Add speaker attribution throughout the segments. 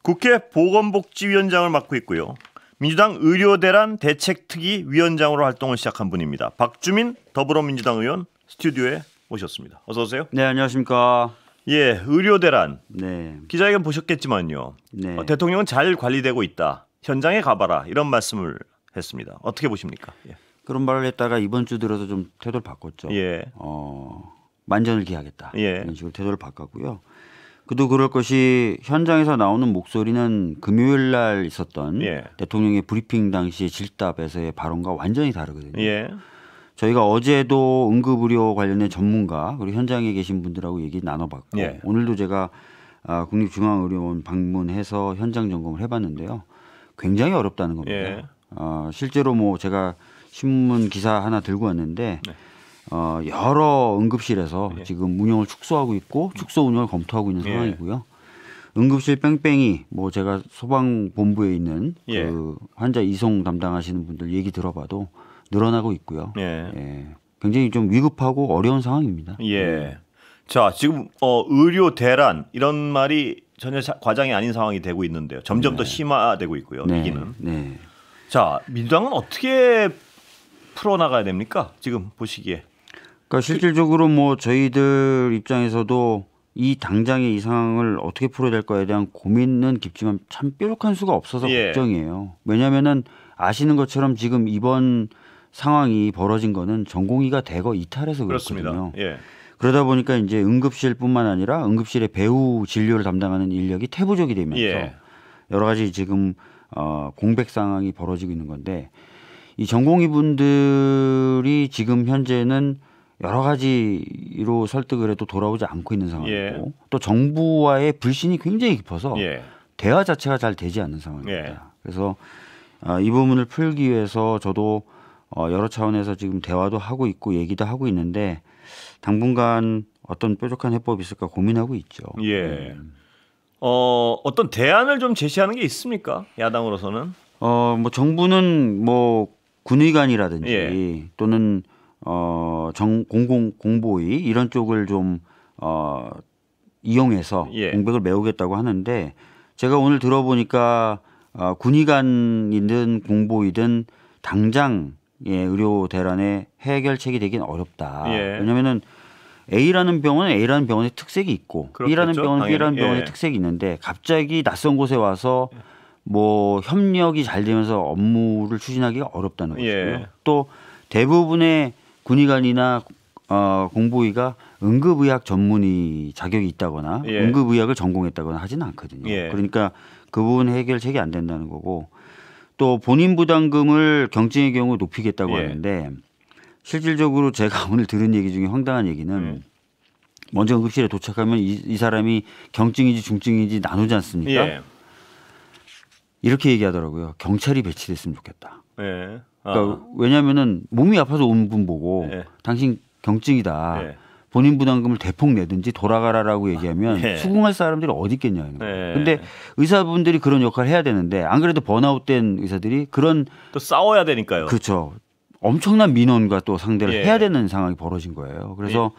Speaker 1: 국회 보건복지위원장을 맡고 있고요. 민주당 의료대란 대책특위 위원장으로 활동을 시작한 분입니다. 박주민 더불어민주당 의원 스튜디오에 모셨습니다. 어서 오세요.
Speaker 2: 네, 안녕하십니까.
Speaker 1: 예, 의료대란.
Speaker 2: 네.
Speaker 1: 기자회견 보셨겠지만요.
Speaker 2: 네.
Speaker 1: 대통령은 잘 관리되고 있다. 현장에 가봐라. 이런 말씀을 했습니다. 어떻게 보십니까? 예.
Speaker 2: 그런 말을 했다가 이번 주 들어서 좀 태도를 바꿨죠.
Speaker 1: 예.
Speaker 2: 만전을 기하겠다.
Speaker 1: 예.
Speaker 2: 이런 식으로 태도를 바꿨고요. 그도 그럴 것이 현장에서 나오는 목소리는 금요일 날 있었던
Speaker 1: 예.
Speaker 2: 대통령의 브리핑 당시의 질답에서의 발언과 완전히 다르거든요.
Speaker 1: 예.
Speaker 2: 저희가 어제도 응급의료 관련된 전문가 그리고 현장에 계신 분들하고 얘기 나눠봤고
Speaker 1: 예.
Speaker 2: 오늘도 제가 국립중앙의료원 방문해서 현장 점검을 해봤는데요. 굉장히 어렵다는 겁니다.
Speaker 1: 예.
Speaker 2: 실제로 뭐 제가 신문 기사 하나 들고 왔는데
Speaker 1: 네.
Speaker 2: 여러 응급실에서
Speaker 1: 예.
Speaker 2: 지금 운영을 축소하고 있고 축소 운영을 검토하고 있는
Speaker 1: 예.
Speaker 2: 상황이고요. 응급실 뺑뺑이 뭐 제가 소방본부에 있는
Speaker 1: 예.
Speaker 2: 그 환자 이송 담당하시는 분들 얘기 들어봐도 늘어나고 있고요.
Speaker 1: 예.
Speaker 2: 예. 굉장히 좀 위급하고 어려운 상황입니다.
Speaker 1: 예. 자, 지금 의료 대란 이런 말이 전혀 과장이 아닌 상황이 되고 있는데요. 점점 더 심화되고 있고요.
Speaker 2: 네.
Speaker 1: 위기는.
Speaker 2: 네.
Speaker 1: 자, 민주당은 어떻게 풀어나가야 됩니까? 지금 보시기에.
Speaker 2: 그러니까 실질적으로 뭐 저희들 입장에서도 이 당장의 이 상황을 어떻게 풀어야 될까에 대한 고민은 깊지만 참 뾰족한 수가 없어서
Speaker 1: 예.
Speaker 2: 걱정이에요. 왜냐하면은 아시는 것처럼 지금 이번 상황이 벌어진 거는 전공의가 대거 이탈해서
Speaker 1: 그렇습니다.
Speaker 2: 그렇거든요.
Speaker 1: 예.
Speaker 2: 그러다 보니까 이제 응급실뿐만 아니라 응급실의 배후 진료를 담당하는 인력이 태부족이 되면서
Speaker 1: 예.
Speaker 2: 여러 가지 지금 공백 상황이 벌어지고 있는 건데 이 전공의 분들이 지금 현재는 여러 가지로 설득을 해도 돌아오지 않고 있는 상황이고
Speaker 1: 예.
Speaker 2: 또 정부와의 불신이 굉장히 깊어서
Speaker 1: 예.
Speaker 2: 대화 자체가 잘 되지 않는 상황입니다.
Speaker 1: 예.
Speaker 2: 그래서 이 부분을 풀기 위해서 저도 여러 차원에서 지금 대화도 하고 있고 얘기도 하고 있는데 당분간 어떤 뾰족한 해법이 있을까 고민하고 있죠.
Speaker 1: 예. 어떤 대안을 좀 제시하는 게 있습니까? 야당으로서는?
Speaker 2: 뭐 정부는 뭐 군의관이라든지
Speaker 1: 예.
Speaker 2: 또는 공보위 이런 쪽을 좀 이용해서
Speaker 1: 예.
Speaker 2: 공백을 메우겠다고 하는데 제가 오늘 들어보니까 군의관이든 공보위든 당장 의료 대란의 해결책이 되긴 어렵다.
Speaker 1: 예.
Speaker 2: 왜냐하면은 A라는 병원은 A라는 병원의 특색이 있고
Speaker 1: 그렇겠죠,
Speaker 2: B라는 병원은
Speaker 1: 당연히.
Speaker 2: B라는 병원의
Speaker 1: 예.
Speaker 2: 특색이 있는데 갑자기 낯선 곳에 와서 뭐 협력이 잘 되면서 업무를 추진하기가 어렵다는 것이고요.
Speaker 1: 예.
Speaker 2: 또 대부분의 군의관이나 공보위가 응급의학 전문의 자격이 있다거나
Speaker 1: 예.
Speaker 2: 응급의학을 전공했다거나 하지는 않거든요.
Speaker 1: 예.
Speaker 2: 그러니까 그 부분 해결책이 안 된다는 거고 또 본인 부담금을 경증의 경우 높이겠다고
Speaker 1: 예.
Speaker 2: 하는데 실질적으로 제가 오늘 들은 얘기 중에 황당한 얘기는 먼저 응급실에 도착하면 이 사람이 경증인지 중증인지 나누지 않습니까?
Speaker 1: 예.
Speaker 2: 이렇게 얘기하더라고요. 경찰이 배치됐으면 좋겠다.
Speaker 1: 예.
Speaker 2: 그러니까 왜냐하면은 몸이 아파서 온 분 보고
Speaker 1: 예.
Speaker 2: 당신 경증이다.
Speaker 1: 예.
Speaker 2: 본인 부담금을 대폭 내든지 돌아가라라고 얘기하면
Speaker 1: 예.
Speaker 2: 수긍할 사람들이 어디 있겠냐는 거예요.
Speaker 1: 예.
Speaker 2: 근데 의사분들이 그런 역할을 해야 되는데 안 그래도 번아웃된 의사들이 그런
Speaker 1: 또 싸워야 되니까요.
Speaker 2: 그렇죠. 엄청난 민원과 또 상대를
Speaker 1: 예.
Speaker 2: 해야 되는 상황이 벌어진 거예요. 그래서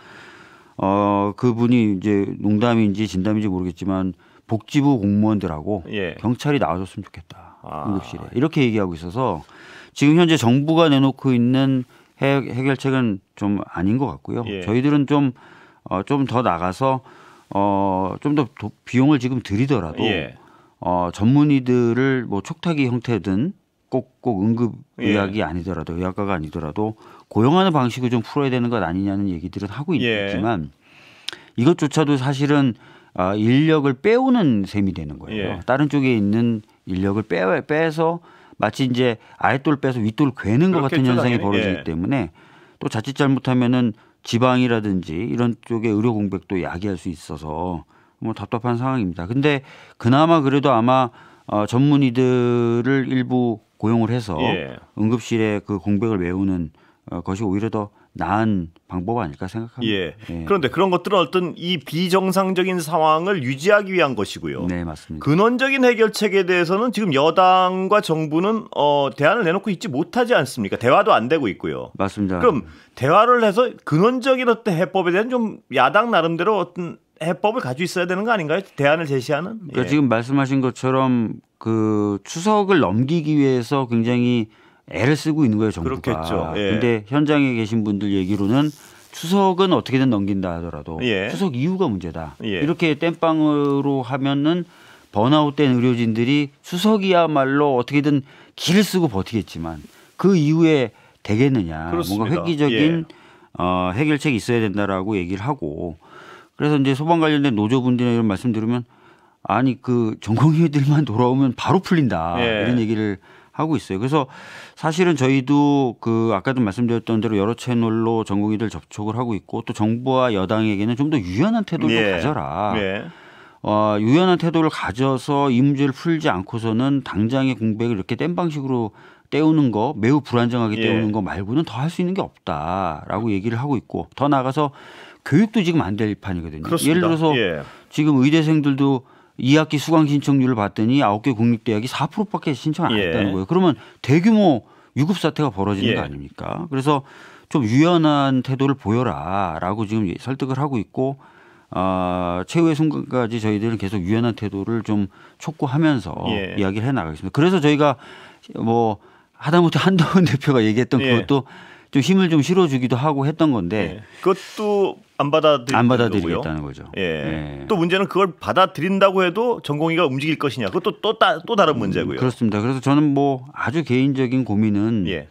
Speaker 2: 그분이 이제 농담인지 진담인지 모르겠지만 복지부 공무원들하고
Speaker 1: 예.
Speaker 2: 경찰이 나와줬으면 좋겠다.
Speaker 1: 아.
Speaker 2: 응급실에. 이렇게 얘기하고 있어서 지금 현재 정부가 내놓고 있는 해결책은 좀 아닌 것 같고요.
Speaker 1: 예.
Speaker 2: 저희들은 좀 더 나가서 좀 더 비용을 지금 들이더라도
Speaker 1: 예.
Speaker 2: 전문의들을 뭐 촉탁이 형태든 꼭 응급의학이
Speaker 1: 예.
Speaker 2: 아니더라도 의학과가 아니더라도 고용하는 방식을 좀 풀어야 되는 것 아니냐는 얘기들은 하고
Speaker 1: 예.
Speaker 2: 있지만 이것조차도 사실은 인력을 빼오는 셈이 되는 거예요.
Speaker 1: 예.
Speaker 2: 다른 쪽에 있는 인력을 빼서 마치 이제 아랫돌 빼서 윗돌 괴는 것 같은
Speaker 1: 그렇겠죠,
Speaker 2: 현상이
Speaker 1: 당연히.
Speaker 2: 벌어지기
Speaker 1: 예.
Speaker 2: 때문에 또 자칫 잘못하면은 지방이라든지 이런 쪽의 의료 공백도 야기할 수 있어서 뭐 답답한 상황입니다. 근데 그나마 그래도 아마 전문의들을 일부 고용을 해서
Speaker 1: 예.
Speaker 2: 응급실에 그 공백을 메우는 것이 오히려 더 나은 방법 아닐까 생각합니다.
Speaker 1: 예.
Speaker 2: 예.
Speaker 1: 그런데 그런 것들은 어떤 이 비정상적인 상황을 유지하기 위한 것이고요.
Speaker 2: 네, 맞습니다.
Speaker 1: 근원적인 해결책에 대해서는 지금 여당과 정부는 대안을 내놓고 있지 못하지 않습니까? 대화도 안 되고 있고요.
Speaker 2: 맞습니다.
Speaker 1: 그럼 대화를 해서 근원적인 어떤 해법에 대한 좀 야당 나름대로 어떤 해법을 가지고 있어야 되는 거 아닌가요? 대안을 제시하는.
Speaker 2: 그러니까 지금 말씀하신 것처럼 그 추석을 넘기기 위해서 굉장히 애를 쓰고 있는 거예요, 정부가.
Speaker 1: 그렇겠죠. 예.
Speaker 2: 근데 현장에 계신 분들 얘기로는 추석은 어떻게든 넘긴다 하더라도
Speaker 1: 예.
Speaker 2: 추석 이후가 문제다.
Speaker 1: 예.
Speaker 2: 이렇게 땜빵으로 하면은 번아웃된 의료진들이 추석이야말로 어떻게든 기를 쓰고 버티겠지만 그 이후에 되겠느냐.
Speaker 1: 그렇습니다.
Speaker 2: 뭔가 획기적인 해결책이 있어야 된다라고 얘기를 하고 그래서 이제 소방 관련된 노조분들이나 이런 말씀 들으면 아니 그 전공의들만 돌아오면 바로 풀린다.
Speaker 1: 예.
Speaker 2: 이런 얘기를 하고 있어요. 그래서 사실은 저희도 그 아까도 말씀드렸던 대로 여러 채널로 전공의들 접촉을 하고 있고 또 정부와 여당에게는 좀 더 유연한 태도를
Speaker 1: 예.
Speaker 2: 가져라.
Speaker 1: 예.
Speaker 2: 유연한 태도를 가져서 이 문제를 풀지 않고서는 당장의 공백을 이렇게 땜 방식으로 때우는 거 매우 불안정하게
Speaker 1: 예.
Speaker 2: 때우는 거 말고는 더 할 수 있는 게 없다라고 얘기를 하고 있고 더 나아가서 교육도 지금 안 될 판이거든요.
Speaker 1: 그렇습니다.
Speaker 2: 예를 들어서
Speaker 1: 예.
Speaker 2: 지금 의대생들도 2학기 수강 신청률을 봤더니 9개 국립대학이 4%밖에 신청 안
Speaker 1: 예.
Speaker 2: 했다는 거예요. 그러면 대규모 유급 사태가 벌어지는
Speaker 1: 예.
Speaker 2: 거 아닙니까? 그래서 좀 유연한 태도를 보여라라고 지금 설득을 하고 있고 최후의 순간까지 저희들은 계속 유연한 태도를 좀 촉구하면서
Speaker 1: 예.
Speaker 2: 이야기를 해나가겠습니다. 그래서 저희가 뭐 하다못해 한동훈 대표가 얘기했던
Speaker 1: 예.
Speaker 2: 그것도 좀 힘을 좀 실어주기도 하고 했던 건데
Speaker 1: 예. 그것도 안
Speaker 2: 받아들이겠다는 거죠.
Speaker 1: 예.
Speaker 2: 예.
Speaker 1: 또 문제는 그걸 받아들인다고 해도 전공의가 움직일 것이냐. 그것도 또 다른 문제고요.
Speaker 2: 그렇습니다. 그래서 저는 뭐 아주 개인적인 고민은
Speaker 1: 예.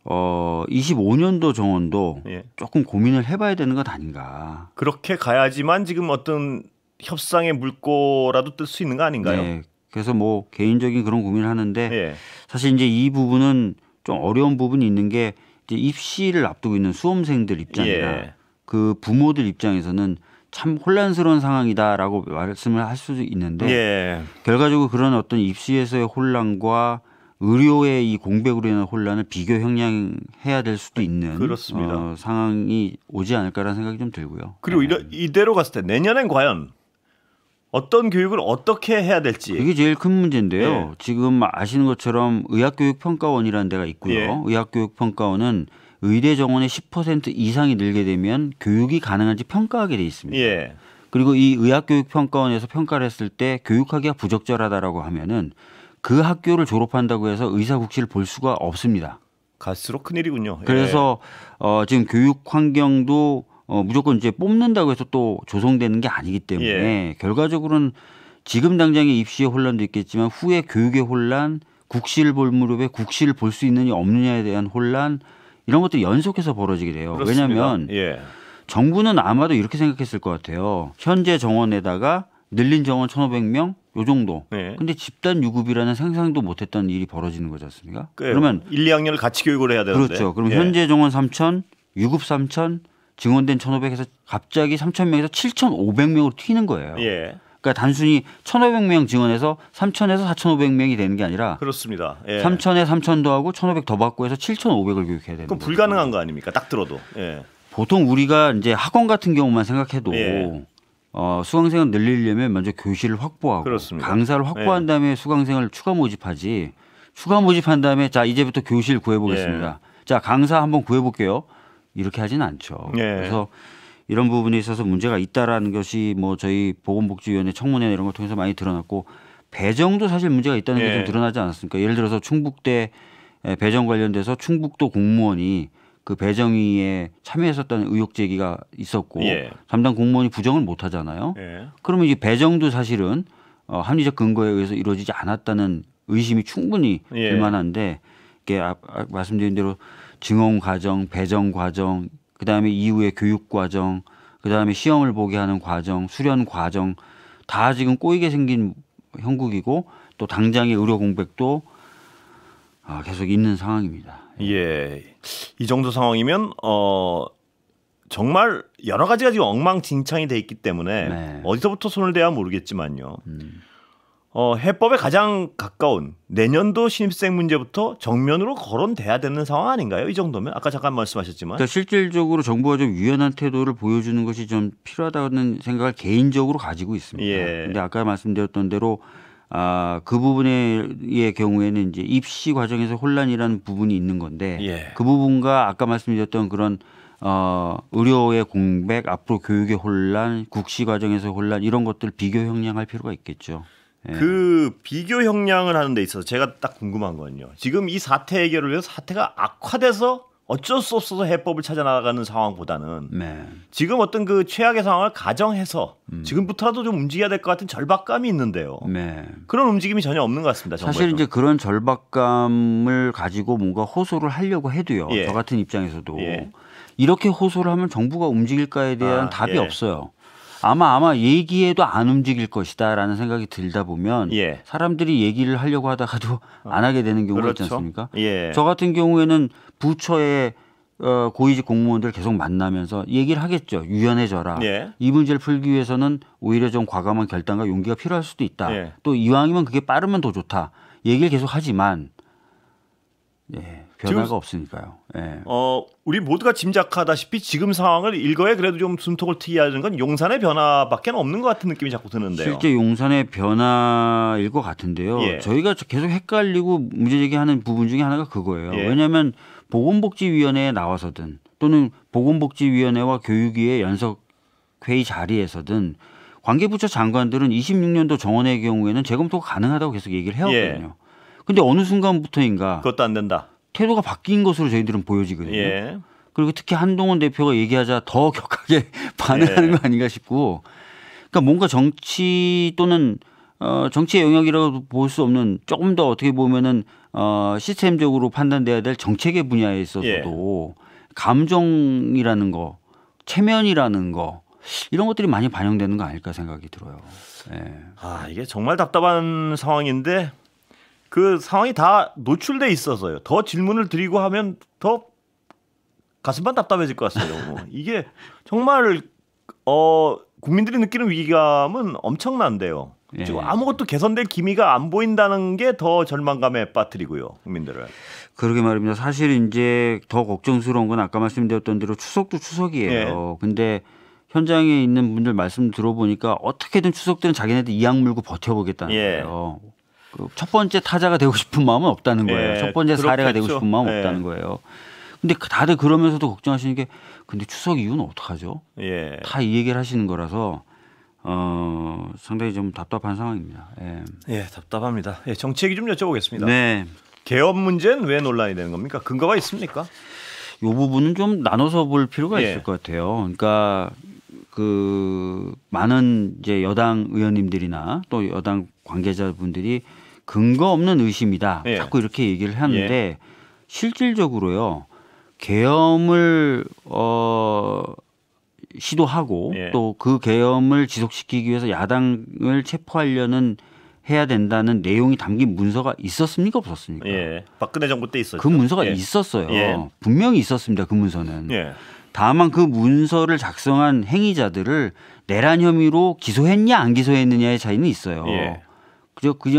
Speaker 2: 25년도 정원도
Speaker 1: 예.
Speaker 2: 조금 고민을 해봐야 되는 것 아닌가.
Speaker 1: 그렇게 가야지만 지금 어떤 협상의 물꼬라도 뜰 수 있는 거 아닌가요?
Speaker 2: 네. 그래서 뭐 개인적인 그런 고민을 하는데
Speaker 1: 예.
Speaker 2: 사실 이제 이 부분은 좀 어려운 부분이 있는 게 이제 입시를 앞두고 있는 수험생들 입장이라
Speaker 1: 예.
Speaker 2: 그 부모들 입장에서는 참 혼란스러운 상황이다라고 말씀을 할 수도 있는데
Speaker 1: 예.
Speaker 2: 결과적으로 그런 어떤 입시에서의 혼란과 의료의 이 공백으로 인한 혼란을 비교 형량해야 될 수도 있는
Speaker 1: 그렇습니다.
Speaker 2: 상황이 오지 않을까라는 생각이 좀 들고요.
Speaker 1: 그리고 이대로 갔을 때 내년엔 과연 어떤 교육을 어떻게 해야 될지.
Speaker 2: 그게 제일 큰 문제인데요.
Speaker 1: 예.
Speaker 2: 지금 아시는 것처럼 의학교육평가원이라는 데가 있고요.
Speaker 1: 예.
Speaker 2: 의학교육평가원은 의대 정원의 10% 이상이 늘게 되면 교육이 가능한지 평가하게 돼 있습니다.
Speaker 1: 예.
Speaker 2: 그리고 이 의학교육평가원에서 평가를 했을 때 교육하기가 부적절하다라고 하면은 그 학교를 졸업한다고 해서 의사국시를 볼 수가 없습니다.
Speaker 1: 갈수록 큰일이군요. 예.
Speaker 2: 그래서 지금 교육 환경도 무조건 이제 뽑는다고 해서 또 조성되는 게 아니기 때문에
Speaker 1: 예.
Speaker 2: 결과적으로는 지금 당장의 입시의 혼란도 있겠지만 후에 교육의 혼란, 국시를 볼 무렵에 국시를 볼 수 있느냐 없느냐에 대한 혼란 이런 것들이 연속해서 벌어지게 돼요.
Speaker 1: 그렇습니다.
Speaker 2: 왜냐하면
Speaker 1: 예.
Speaker 2: 정부는 아마도 이렇게 생각했을 것 같아요. 현재 정원에다가 늘린 정원 1,500명 요 정도.
Speaker 1: 네.
Speaker 2: 근데 집단 유급이라는 상상도 못했던 일이 벌어지는 거지 않습니까?
Speaker 1: 그러면 1, 2학년을 같이 교육을 해야 되는데.
Speaker 2: 그렇죠. 그럼
Speaker 1: 예.
Speaker 2: 현재 정원 3,000, 유급 3,000, 증원된 1,500에서 갑자기 3,000명에서 7,500명으로 튀는 거예요.
Speaker 1: 예.
Speaker 2: 그러니까 단순히 1,500명 증원해서 3,000에서 4,500명이 되는 게 아니라
Speaker 1: 그렇습니다. 예.
Speaker 2: 3,000에 3,000 더하고 1,500 더 받고 해서 7,500을 교육해야 되는
Speaker 1: 그럼
Speaker 2: 거죠.
Speaker 1: 불가능한 거 아닙니까? 딱 들어도. 예.
Speaker 2: 보통 우리가 이제 학원 같은 경우만 생각해도
Speaker 1: 예.
Speaker 2: 수강생을 늘리려면 먼저 교실을 확보하고
Speaker 1: 그렇습니다.
Speaker 2: 강사를 확보한
Speaker 1: 예.
Speaker 2: 다음에 수강생을 추가 모집하지. 추가 모집한 다음에 자 이제부터 교실 구해보겠습니다. 자 강사 한번 구해볼게요. 이렇게 하지는 않죠.
Speaker 1: 예.
Speaker 2: 그래서 이런 부분에 있어서 문제가 있다라는 것이 뭐 저희 보건복지위원회 청문회 이런 걸 통해서 많이 드러났고 배정도 사실 문제가 있다는 게
Speaker 1: 예.
Speaker 2: 좀 드러나지 않았습니까? 예를 들어서 충북대 배정 관련돼서 충북도 공무원이 그 배정위에 참여했었다는 의혹 제기가 있었고
Speaker 1: 예.
Speaker 2: 담당 공무원이 부정을 못 하잖아요.
Speaker 1: 예.
Speaker 2: 그러면 이 배정도 사실은 합리적 근거에 의해서 이루어지지 않았다는 의심이 충분히
Speaker 1: 예.
Speaker 2: 들 만한데 이게 말씀드린 대로 증원 과정, 배정 과정, 그다음에 이후의 교육 과정, 그다음에 시험을 보게 하는 과정, 수련 과정 다 지금 꼬이게 생긴 형국이고 또 당장의 의료 공백도 계속 있는 상황입니다.
Speaker 1: 예. 이 정도 상황이면 정말 여러 가지가 지금 엉망진창이 돼 있기 때문에
Speaker 2: 네.
Speaker 1: 어디서부터 손을 대야 모르겠지만요. 해법에 가장 가까운 내년도 신입생 문제부터 정면으로 거론돼야 되는 상황 아닌가요? 이 정도면 아까 잠깐 말씀하셨지만
Speaker 2: 그러니까 실질적으로 정부가 좀 유연한 태도를 보여주는 것이 좀 필요하다는 생각을 개인적으로 가지고 있습니다.
Speaker 1: 예.
Speaker 2: 그런데 아까 말씀드렸던 대로 그 부분의 경우에는 이제 입시 과정에서 혼란이라는 부분이 있는 건데
Speaker 1: 예.
Speaker 2: 그 부분과 아까 말씀드렸던 그런 의료의 공백, 앞으로 교육의 혼란, 국시 과정에서 혼란 이런 것들 비교 형량할 필요가 있겠죠. 예.
Speaker 1: 그 비교 형량을 하는 데 있어서 제가 딱 궁금한 건요. 지금 이 사태 해결을 위해서 사태가 악화돼서 어쩔 수 없어서 해법을 찾아 나가는 상황보다는
Speaker 2: 네.
Speaker 1: 지금 어떤 그 최악의 상황을 가정해서 지금부터라도 좀 움직여야 될 것 같은 절박감이 있는데요.
Speaker 2: 네.
Speaker 1: 그런 움직임이 전혀 없는 것 같습니다.
Speaker 2: 사실
Speaker 1: 정부에서.
Speaker 2: 이제 그런 절박감을 가지고 뭔가 호소를 하려고 해도요.
Speaker 1: 예.
Speaker 2: 저 같은 입장에서도
Speaker 1: 예.
Speaker 2: 이렇게 호소를 하면 정부가 움직일까에 대한 답이
Speaker 1: 예.
Speaker 2: 없어요. 아마 얘기해도 안 움직일 것이다라는 생각이 들다 보면
Speaker 1: 예.
Speaker 2: 사람들이 얘기를 하려고 하다가도 안 하게 되는 경우가
Speaker 1: 그렇죠.
Speaker 2: 있지 않습니까?
Speaker 1: 예.
Speaker 2: 저 같은 경우에는 부처의 고위직 공무원들 계속 만나면서 얘기를 하겠죠. 유연해져라.
Speaker 1: 예.
Speaker 2: 이 문제를 풀기 위해서는 오히려 좀 과감한 결단과 용기가 필요할 수도 있다.
Speaker 1: 예.
Speaker 2: 또 이왕이면 그게 빠르면 더 좋다. 얘기를 계속 하지만 변화가
Speaker 1: 지금,
Speaker 2: 없으니까요. 예.
Speaker 1: 우리 모두가 짐작하다시피 지금 상황을 일거에 그래도 좀 숨통을 트이게 하는 건 용산의 변화밖에 없는 것 같은 느낌이 자꾸 드는데요.
Speaker 2: 실제 용산의 변화일 것 같은데요.
Speaker 1: 예.
Speaker 2: 저희가 계속 헷갈리고 문제제기하는 부분 중에 하나가 그거예요.
Speaker 1: 예.
Speaker 2: 왜냐하면 보건복지위원회에 나와서든 또는 보건복지위원회와 교육위의 연석회의 자리에서든 관계부처 장관들은 26년도 정원의 경우에는 재검토가 가능하다고 계속 얘기를 해왔거든요. 그런데 어느 순간부터인가
Speaker 1: 그것도 안 된다.
Speaker 2: 태도가 바뀐 것으로 저희들은 보여지거든요.
Speaker 1: 예.
Speaker 2: 그리고 특히 한동훈 대표가 얘기하자 더 격하게 반응하는 거 아닌가 싶고, 그러니까 뭔가 정치 또는 정치의 영역이라고 볼 수 없는 조금 더 어떻게 보면은 시스템적으로 판단돼야 될 정책의 분야에 있어서도 감정이라는 거, 체면이라는 거 이런 것들이 많이 반영되는 거 아닐까 생각이 들어요. 예.
Speaker 1: 이게 정말 답답한 상황인데 그 상황이 다 노출돼 있어서요. 더 질문을 드리고 하면 더 가슴만 답답해질 것 같아요. 이게 정말 국민들이 느끼는 위기감은 엄청난데요.
Speaker 2: 예.
Speaker 1: 지금 아무것도 개선될 기미가 안 보인다는 게 더 절망감에 빠뜨리고요, 국민들을.
Speaker 2: 그러게 말입니다. 사실 이제 더 걱정스러운 건 아까 말씀드렸던 대로 추석도 추석이에요. 근데 현장에 있는 분들 말씀 들어보니까 어떻게든 추석 때는 자기네들 이악 물고 버텨보겠다는 거예요. 첫 번째 타자가 되고 싶은 마음은 없다는 거예요. 첫 번째 사례가 되고 싶은 마음은 없다는 거예요. 근데 다들 그러면서도 걱정하시는 게 근데 추석 이후는 어떡하죠? 다 이 얘기를 하시는 거라서 상당히 좀 답답한 상황입니다.
Speaker 1: 답답합니다. 정치 얘기 좀 여쭤보겠습니다.
Speaker 2: 네.
Speaker 1: 개업 문제는 왜 논란이 되는 겁니까? 근거가 있습니까?
Speaker 2: 이 부분은 좀 나눠서 볼 필요가 있을 것 같아요. 그러니까 그 많은 이제 여당 의원님들이나 또 여당 관계자분들이 근거 없는 의심이다. 자꾸 이렇게 얘기를 하는데 실질적으로요. 계엄을 시도하고 또 그 계엄을 지속시키기 위해서 야당을 체포하려는 해야 된다는 내용이 담긴 문서가 있었습니까 없었습니까?
Speaker 1: 박근혜 정부 때 있었죠.
Speaker 2: 그 문서가 있었어요. 분명히 있었습니다. 그 문서는. 다만 그 문서를 작성한 행위자들을 내란 혐의로 기소했냐 안 기소했느냐의 차이는 있어요.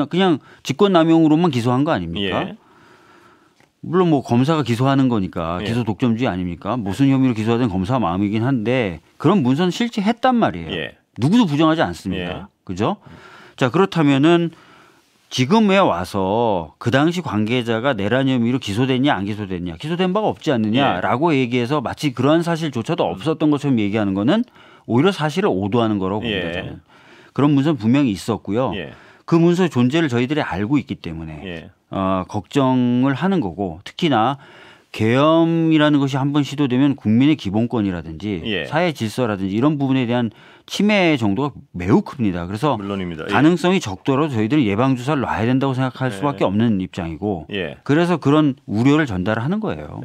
Speaker 2: 그냥 직권남용으로만 기소한 거 아닙니까? 물론 뭐 검사가 기소하는 거니까 기소 독점주의 아닙니까? 무슨 혐의로 기소하든 검사 마음이긴 한데 그런 문서는 실제 했단 말이에요. 누구도 부정하지 않습니다. 그죠? 자, 그렇다면은 지금에 와서 그 당시 관계자가 내란 혐의로 기소됐냐 안 기소됐냐, 기소된 바가 없지 않느냐라고 얘기해서 마치 그러한 사실조차도 없었던 것처럼 얘기하는 거는 오히려 사실을 오도하는 거라고 봅니다. 저는. 그런 문서는 분명히 있었고요. 그 문서의 존재를 저희들이 알고 있기 때문에 걱정을 하는 거고, 특히나 계엄이라는 것이 한번 시도되면 국민의 기본권이라든지 사회 질서라든지 이런 부분에 대한 침해 정도가 매우 큽니다. 그래서
Speaker 1: 물론입니다.
Speaker 2: 가능성이 적더라도 저희들은 예방주사를 놔야 된다고 생각할 수밖에 없는 입장이고 그래서 그런 우려를 전달하는 거예요.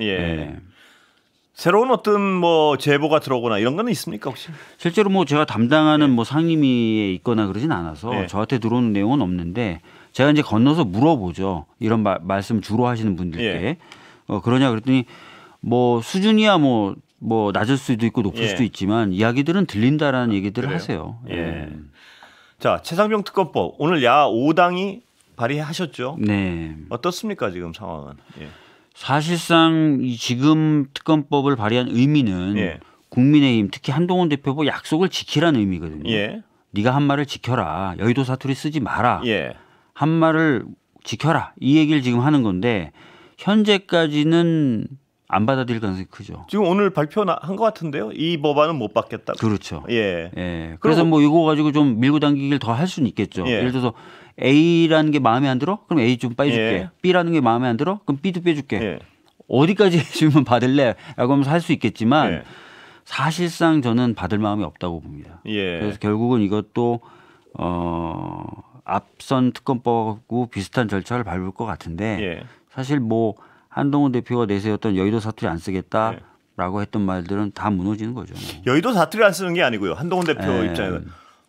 Speaker 1: 새로운 어떤 뭐 제보가 들어오거나 이런 거는 있습니까 혹시?
Speaker 2: 실제로 뭐 제가 담당하는 뭐 상임위에 있거나 그러진 않아서 저한테 들어오는 내용은 없는데 제가 이제 건너서 물어보죠. 이런 말씀 주로 하시는 분들께 그러냐 그랬더니 뭐 수준이야 뭐 낮을 수도 있고 높을 수도 있지만 이야기들은 들린다라는 얘기들을 하세요.
Speaker 1: 자, 최상병 특검법 오늘 야 5당이 발의하셨죠?
Speaker 2: 네.
Speaker 1: 어떻습니까 지금 상황은?
Speaker 2: 사실상 이 지금 특검법을 발의한 의미는 국민의힘 특히 한동훈 대표가 약속을 지키라는 의미거든요. 네가 한 말을 지켜라. 여의도 사투리 쓰지 마라. 한 말을 지켜라. 이 얘기를 지금 하는 건데 현재까지는 안 받아들일 가능성이 크죠.
Speaker 1: 지금 오늘 발표한 것 같은데요. 이 법안은 못 받겠다.
Speaker 2: 그렇죠.
Speaker 1: 예.
Speaker 2: 예. 그래서 뭐 이거 가지고 좀 밀고 당기기를 더 할 수는 있겠죠.
Speaker 1: 예.
Speaker 2: 예를 들어서 A라는 게 마음에 안 들어? 그럼 A 좀 빼줄게.
Speaker 1: 예.
Speaker 2: B라는 게 마음에 안 들어? 그럼 B도 빼줄게.
Speaker 1: 예.
Speaker 2: 어디까지 해주면 받을래? 라고 하면서 할 수 있겠지만
Speaker 1: 예.
Speaker 2: 사실상 저는 받을 마음이 없다고 봅니다.
Speaker 1: 예.
Speaker 2: 그래서 결국은 이것도 앞선 특검법하고 비슷한 절차를 밟을 것 같은데
Speaker 1: 예.
Speaker 2: 사실 뭐 한동훈 대표가 내세웠던 여의도 사투리 안 쓰겠다라고
Speaker 1: 예.
Speaker 2: 했던 말들은 다 무너지는 거죠.
Speaker 1: 여의도 사투리 안 쓰는 게 아니고요. 한동훈 대표
Speaker 2: 예.
Speaker 1: 입장에는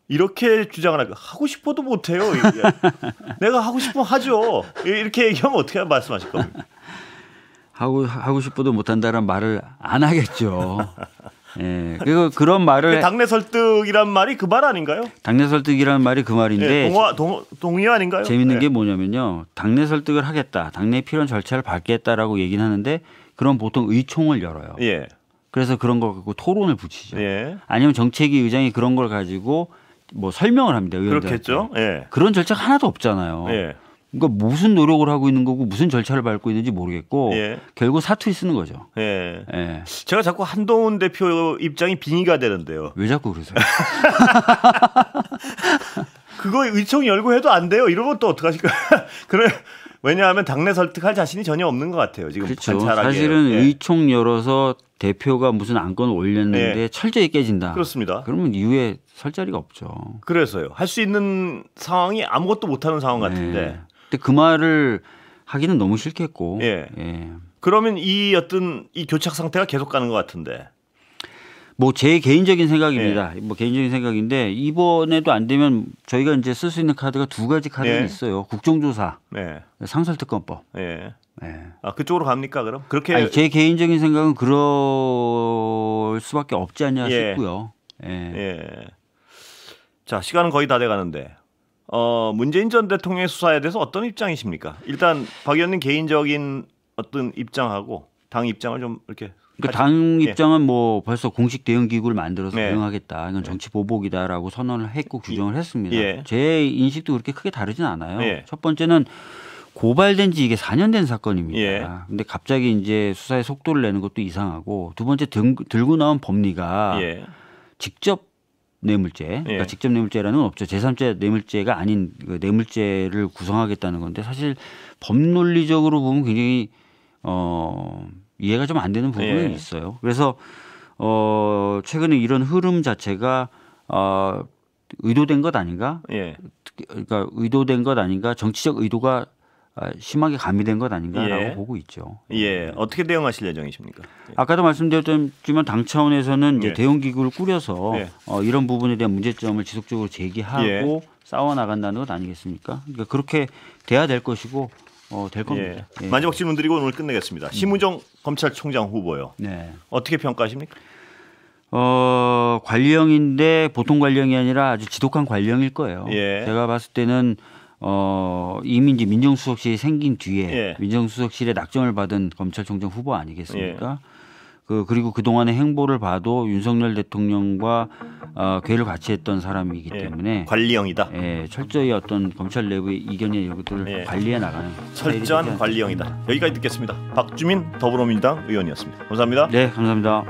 Speaker 1: 이렇게 주장을 하고 싶어도 못해요. 내가 하고 싶으면 하죠. 이렇게 얘기하면 어떻게 말씀하실 겁니까?
Speaker 2: 하고 싶어도 못한다는 말을 안 하겠죠. 예. 그리고 그런 말을
Speaker 1: 당내 설득이란 말이 그 말 아닌가요?
Speaker 2: 당내 설득이라는 말이 그 말인데
Speaker 1: 동의 아닌가요?
Speaker 2: 재밌는
Speaker 1: 예.
Speaker 2: 게 뭐냐면요. 당내 설득을 하겠다. 당내에 필요한 절차를 밟겠다라고 얘기는 하는데 그럼 보통 의총을 열어요.
Speaker 1: 예.
Speaker 2: 그래서 그런 걸 갖고 토론을 붙이죠.
Speaker 1: 예.
Speaker 2: 아니면 정책위 의장이 그런 걸 가지고 뭐 설명을 합니다. 의원들한테.
Speaker 1: 그렇겠죠. 예.
Speaker 2: 그런 절차가 하나도 없잖아요.
Speaker 1: 예.
Speaker 2: 그러니까 무슨 노력을 하고 있는 거고 무슨 절차를 밟고 있는지 모르겠고
Speaker 1: 예.
Speaker 2: 결국 사투리 쓰는 거죠.
Speaker 1: 예.
Speaker 2: 예.
Speaker 1: 제가 자꾸 한동훈 대표 입장이 빙의가 되는데요.
Speaker 2: 왜 자꾸 그러세요?
Speaker 1: 그거 의총 열고 해도 안 돼요. 이러면 또 어떡하실까? 그래. 왜냐하면 당내 설득할 자신이 전혀 없는 것 같아요. 지금
Speaker 2: 그렇죠.
Speaker 1: 관찰하기에.
Speaker 2: 사실은
Speaker 1: 예.
Speaker 2: 의총 열어서 대표가 무슨 안건을 올렸는데
Speaker 1: 예.
Speaker 2: 철저히 깨진다.
Speaker 1: 그렇습니다.
Speaker 2: 그러면 이후에 설 자리가 없죠.
Speaker 1: 그래서요. 할 수 있는 상황이 아무것도 못하는 상황 같은데.
Speaker 2: 네. 근데 그 말을 하기는 너무 싫겠고.
Speaker 1: 예.
Speaker 2: 예.
Speaker 1: 그러면 이 어떤 이 교착 상태가 계속 가는 것 같은데.
Speaker 2: 뭐 제 개인적인 생각입니다. 뭐 개인적인 생각인데 이번에도 안 되면 저희가 이제 쓸 수 있는 카드가 두 가지 카드가
Speaker 1: 예.
Speaker 2: 있어요. 국정조사,
Speaker 1: 네.
Speaker 2: 상설특검법.
Speaker 1: 예.
Speaker 2: 예.
Speaker 1: 아, 그쪽으로 갑니까 그럼? 그렇게
Speaker 2: 아니, 제 개인적인 생각은 그럴 수밖에 없지 않냐
Speaker 1: 예.
Speaker 2: 싶고요. 예.
Speaker 1: 예. 자, 시간은 거의 다 돼 가는데. 문재인 전 대통령의 수사에 대해서 어떤 입장이십니까? 일단 박 의원님 개인적인 어떤 입장하고 당 입장을 좀 이렇게
Speaker 2: 그러니까 당
Speaker 1: 예.
Speaker 2: 입장은 뭐 벌써 공식 대응 기구를 만들어서
Speaker 1: 네.
Speaker 2: 대응하겠다. 이건 정치 보복이다라고 선언을 했고 규정을 했습니다.
Speaker 1: 예.
Speaker 2: 제 인식도 그렇게 크게 다르진 않아요.
Speaker 1: 예.
Speaker 2: 첫 번째는 고발된 지 이게 4년 된 사건입니다.
Speaker 1: 예.
Speaker 2: 근데 갑자기 이제 수사에 속도를 내는 것도 이상하고 두 번째 들고 나온 법리가
Speaker 1: 예.
Speaker 2: 직접 뇌물죄, 그러니까
Speaker 1: 예.
Speaker 2: 직접 뇌물죄라는 건 없죠. 제3자 뇌물죄가 아닌 그 뇌물죄를 구성하겠다는 건데 사실 법논리적으로 보면 굉장히 이해가 좀 안 되는 부분이
Speaker 1: 예.
Speaker 2: 있어요. 그래서 최근에 이런 흐름 자체가 의도된 것 아닌가?
Speaker 1: 예.
Speaker 2: 그러니까 의도된 것 아닌가? 정치적 의도가 심하게 가미된 것 아닌가라고
Speaker 1: 예.
Speaker 2: 보고 있죠.
Speaker 1: 예. 어떻게 대응하실 예정이십니까?
Speaker 2: 아까도 말씀드렸지만 당 차원에서는 이제
Speaker 1: 예.
Speaker 2: 대응 기구를 꾸려서
Speaker 1: 예.
Speaker 2: 이런 부분에 대한 문제점을 지속적으로 제기하고 싸워 나간다는 것 아니겠습니까? 그러니까 그렇게 돼야 될 것이고 될 겁니다.
Speaker 1: 예.
Speaker 2: 예.
Speaker 1: 마지막 질문 드리고 오늘 끝내겠습니다. 심우정 검찰총장 후보요.
Speaker 2: 네.
Speaker 1: 어떻게 평가하십니까?
Speaker 2: 관리형인데 보통 관리형이 아니라 아주 지독한 관리형일 거예요.
Speaker 1: 예.
Speaker 2: 제가 봤을 때는 이미 이제 민정수석실이 생긴 뒤에
Speaker 1: 예.
Speaker 2: 민정수석실에 낙점을 받은 검찰총장 후보 아니겠습니까? 그리고 그동안의 행보를 봐도 윤석열 대통령과 궤를 같이 했던 사람이기
Speaker 1: 예.
Speaker 2: 때문에
Speaker 1: 관리형이다.
Speaker 2: 예, 철저히 어떤 검찰 내부의 이견이나 이런 것들을
Speaker 1: 예.
Speaker 2: 관리해 나가는 스타일이 되지
Speaker 1: 철저한
Speaker 2: 않습니까?
Speaker 1: 관리형이다. 여기까지 듣겠습니다. 박주민 더불어민주당 의원이었습니다. 감사합니다.
Speaker 2: 네, 감사합니다.